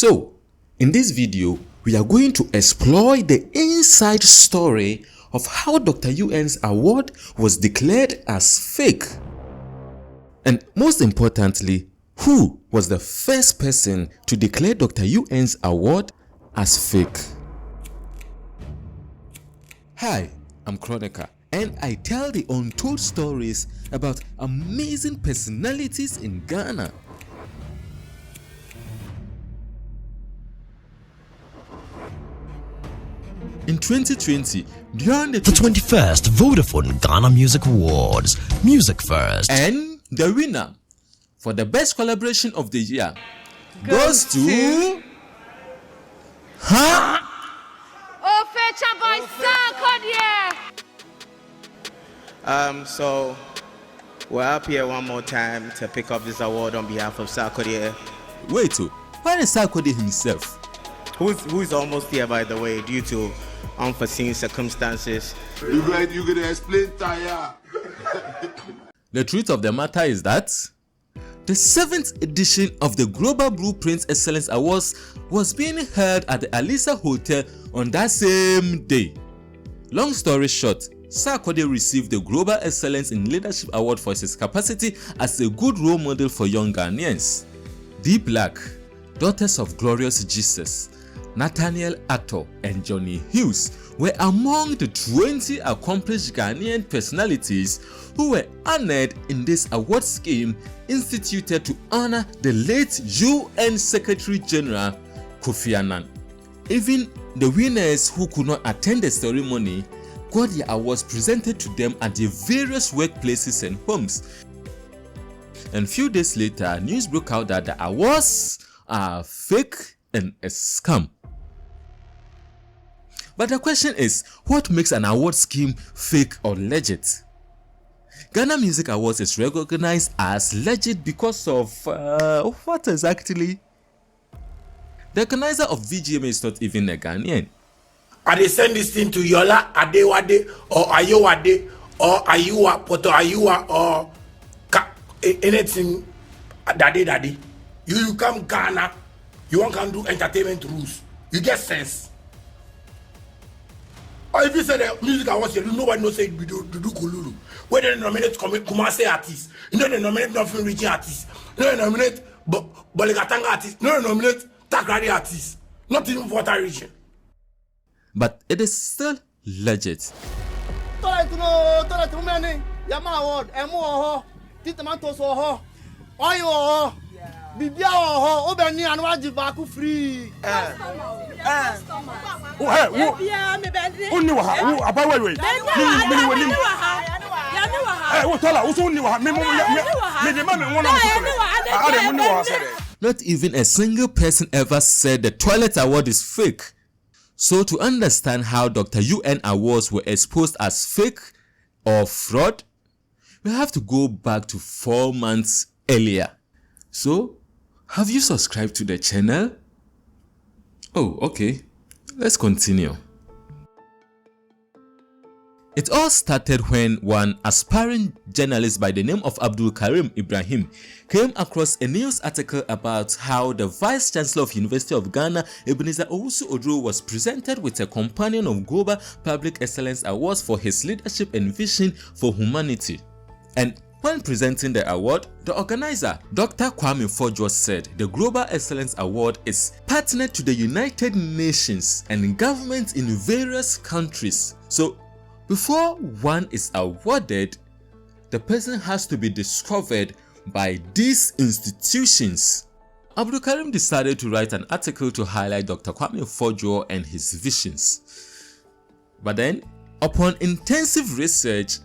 So, in this video, we are going to explore the inside story of how Dr. UN's award was declared as fake. And most importantly, who was the first person to declare Dr. UN's award as fake? Hi, I'm chroniQa, and I tell the untold stories about amazing personalities in Ghana. In 2020, during the 21st Vodafone Ghana Music Awards, Music First, and the winner for the best collaboration of the year goes to So we're up here one more time to pick up this award on behalf of Sarkodie. Wait, where is Sarkodie himself? Who's almost here, by the way, due to unforeseen circumstances. You gonna explain, Taya? The truth of the matter is that the 7th edition of the Global Blueprint Excellence Awards was being held at the Alisa Hotel on that same day. Long story short, Sarkodie received the Global Excellence in Leadership Award for his capacity as a good role model for young Ghanaians. D Black, Daughters of Glorious Jesus, Nathaniel Atto, and Johnny Hughes were among the 20 accomplished Ghanaian personalities who were honored in this award scheme instituted to honor the late UN Secretary General Kofi Annan. Even the winners who could not attend the ceremony got their awards presented to them at their various workplaces and homes. And few days later, news broke out that the awards are fake and a scam. But the question is, what makes an award scheme fake or legit? Ghana Music Awards is recognized as legit because of what exactly? The organizer of VGMA is not even a Ghanaian. Are they send this thing to Yola, Adewade, or Ayowade, or Ayua, Poto Ayua, or anything, Daddy. You come Ghana, you want to do entertainment rules. You get sense. Or if you say the music awards, nobody knows say we do Kululu. When they nominate Kumasi artists, you know they nominate nothing region artists, you know they nominate Bolegatanga artists, you know they nominate Takradi artists, not even Volta region. But it is still legit. Not even a single person ever said the toilet award is fake. So to understand how Dr. UN awards were exposed as fake or fraud, we have to go back to 4 months earlier. So, have you subscribed to the channel? Oh, okay. Let's continue. It all started when one aspiring journalist by the name of Abdul Karim Ibrahim came across a news article about how the Vice Chancellor of University of Ghana, Ebenezer Owusu-Oduro, was presented with a companion of Global Public Excellence Awards for his leadership and vision for humanity. And when presenting the award, the organizer, Dr. Kwame Fordjour, said the Global Excellence Award is partnered to the United Nations and governments in various countries. So, before one is awarded, the person has to be discovered by these institutions. Abdul Karim decided to write an article to highlight Dr. Kwame Fordjour and his visions. But then, upon intensive research,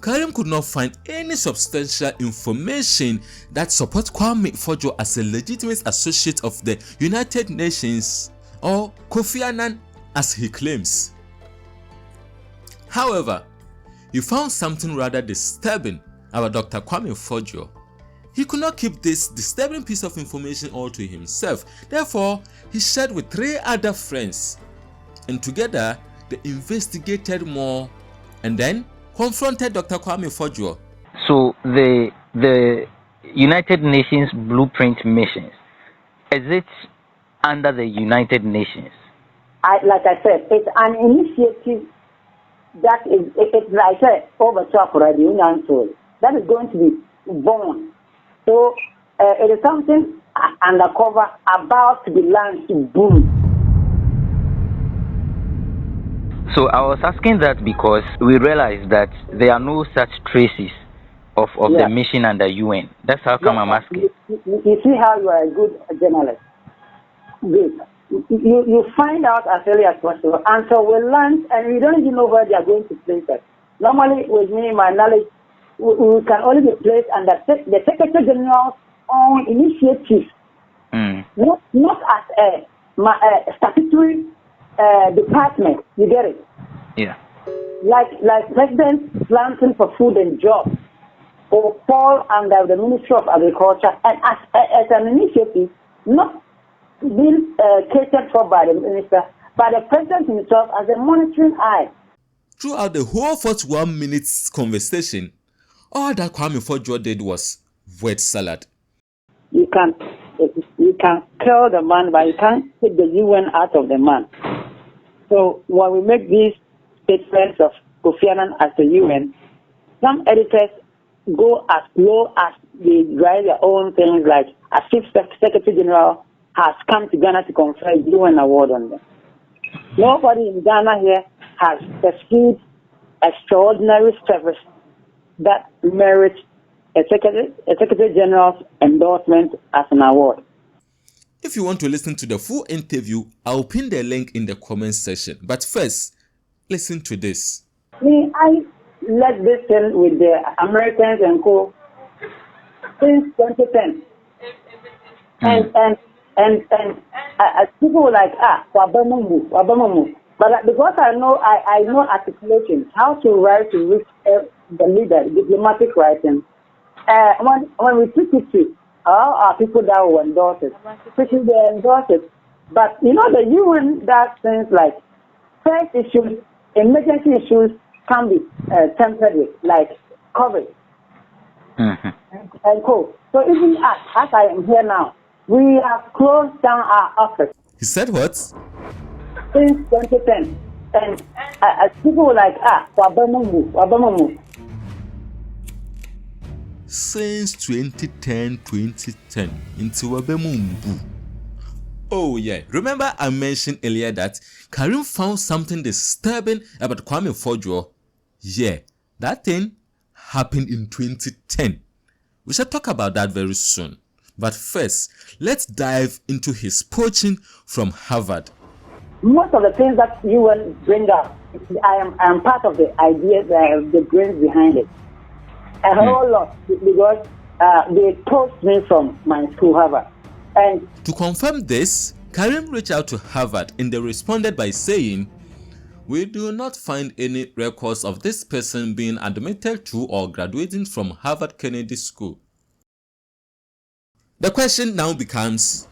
Karim could not find any substantial information that supports Kwame Fordjour as a legitimate associate of the United Nations or Kofi Annan as he claims. However, he found something rather disturbing about Dr. Kwame Fordjour. He could not keep this disturbing piece of information all to himself. Therefore, he shared with 3 other friends, and together they investigated more and then confronted Dr. Kwame Fordjour. So the United Nations Blueprint missions, is it under the United Nations? Like I said, it's an initiative that is, it's like I said, over top already, that is going to be born. So it is something undercover about to be launched boom. So I was asking that because we realized that there are no such traces of the mission under UN. That's how come I'm asking. You see how you are a good journalist. Good. You find out as early as possible. And so we learn, and we don't even know where they are going to place us. Normally, with me, my knowledge, we can only be placed under the Secretary General's own initiative, not as a statutory department. You get it? Yeah. Like President planting for food and jobs will fall under the Ministry of Agriculture, and as an initiative, not being catered for by the minister, but the president himself as a monitoring eye. Throughout the whole 41 minutes conversation, all that Kwame Fordjour did was word salad. You can kill the man, but you can't take the UN out of the man. So when we make these statements of Kofi Annan as the UN, some editors go as low as they write their own things like a chief secretary general has come to Ghana to confer a UN award on them. Nobody in Ghana here has pursued extraordinary service that merits a secretary general's endorsement as an award. If you want to listen to the full interview, I'll pin the link in the comment section. But first, listen to this. I led this thing with the Americans and co since 2010. And people were like, Wabamumu. But because I know articulation, how to write to reach the leader, diplomatic writing. When we took it to all our people that were endorsed, people they endorsed. But you know, the UN does things like first issues, emergency issues can be tempered with, like COVID and co. So even as I am here now, we have closed down our office. He said what? Since 2010. And people were like, Wabamumu. Since 2010, into Wabemumbu. Oh yeah, remember I mentioned earlier that Karim found something disturbing about Kwame Fordjour? Yeah, that thing happened in 2010. We shall talk about that very soon. But first, let's dive into his poaching from Harvard. Most of the things that UN bring up, I am part of the ideas, the brains behind it. A whole lot, because they poached me from my school, Harvard. And to confirm this, Karim reached out to Harvard and they responded by saying, "We do not find any records of this person being admitted to or graduating from Harvard Kennedy School." The question now becomes,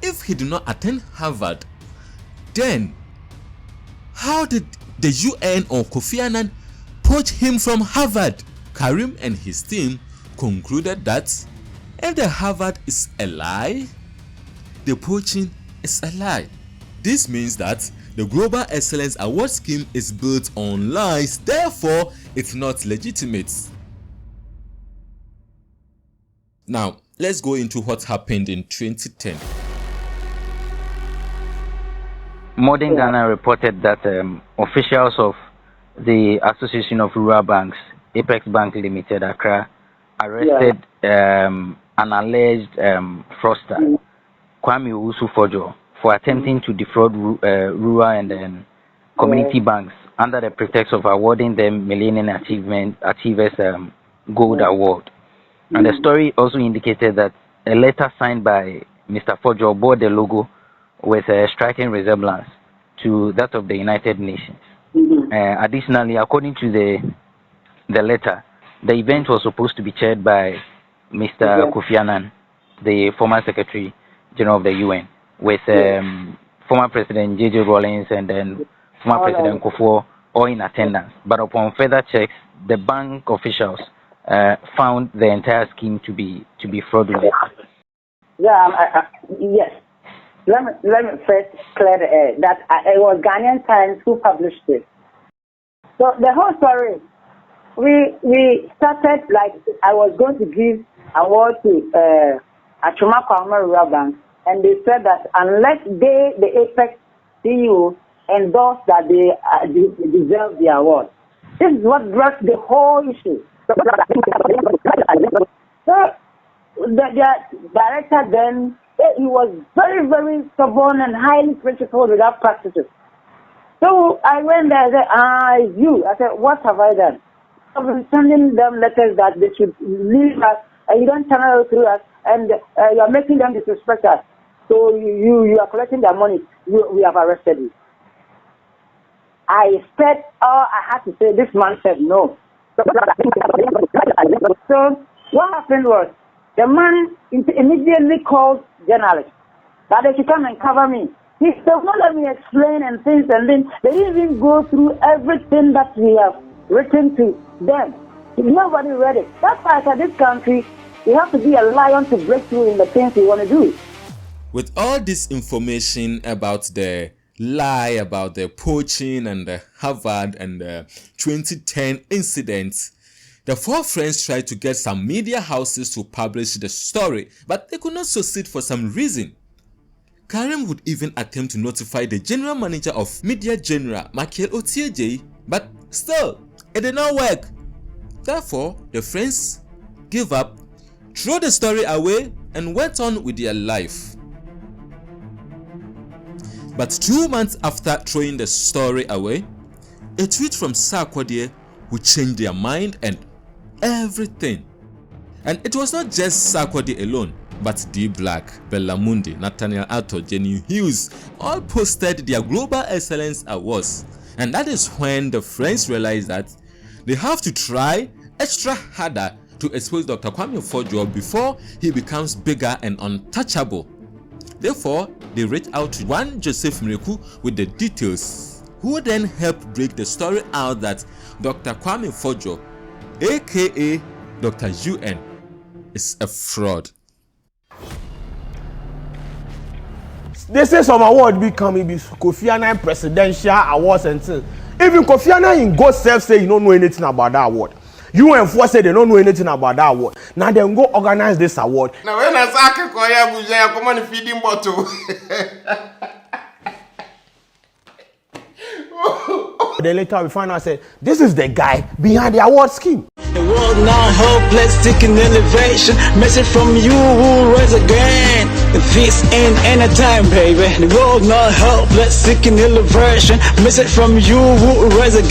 if he did not attend Harvard, then how did the UN or Kofi Annan poach him from Harvard? Karim and his team concluded that if the Harvard is a lie, the poaching is a lie. This means that the Global Excellence Award scheme is built on lies, therefore it's not legitimate. Now, let's go into what happened in 2010. Modern Ghana reported that officials of the Association of Rural Banks, Apex Bank Limited, Accra, arrested an alleged fraudster, Kwame Fordjour, for attempting to defraud rural and community banks under the pretext of awarding them Millennium Achievers Gold Award. And the story also indicated that a letter signed by Mr. Fordjour bore the logo with a striking resemblance to that of the United Nations. Additionally, according to the letter, the event was supposed to be chaired by Mr. Kofi Annan, the former Secretary General of the UN, with former President J.J. Rawlings and then former President Kufuor all in attendance. But upon further checks, the bank officials found the entire scheme to be fraudulent. Yes. let me first clear the air that it was Ghanaian Times who published it. So the whole story, we started like I was going to give award to Dr Kwame Bank, and they said that unless the Apex CEO endorse that they deserve the award. This is what brought the whole issue. So the director then, he was very, very stubborn and highly principled without practices. So I went there and said, I said, what have I done? I've been sending them letters that they should leave us, and you don't channel it through us, and you are making them disrespect us. So you are collecting their money. We have arrested you. I said, I had to say, this man said no. So what happened was, the man immediately called journalists that they should come and cover me. He said, not let me explain and things, and then they didn't even go through everything that we have written to them. Nobody read it. That's why I said this country, you have to be a lion to break through in the things you want to do. With all this information about the lie about the poaching and the Harvard and the 2010 incidents, the four friends tried to get some media houses to publish the story, but they could not succeed for some reason. Karim would even attempt to notify the general manager of Media General, Michael Otieje, but still, it did not work. Therefore, the friends gave up, threw the story away, and went on with their life. But 2 months after throwing the story away, a tweet from Sarkodie would change their mind and everything. And it was not just Sarkodie alone, but D Black, Bella Mundi, Nathaniel Atto, Jenny Hughes all posted their Global Excellence Awards. And that is when the friends realized that they have to try extra harder to expose Dr. Kwame Fordjour before he becomes bigger and untouchable. Therefore, they reached out to one Joseph Mreku with the details, who then helped break the story out that Dr. Kwame Fordjour, aka Dr. UN, is a fraud. They say some award be coming, be Kofi Annan presidential awards and things. Even Kofi Annan in God self say you don't know anything about that award. UN4 say they don't know anything about that award. Now they go organize this award. Now when I say Koya Buja, come on feeding bottle. Then later we find out say this is the guy behind the award scheme. The world now hopeless, seeking elevation. Message from you who rise again. This ain't any time, baby. The world now hopeless, seeking elevation. Message from you who rise again.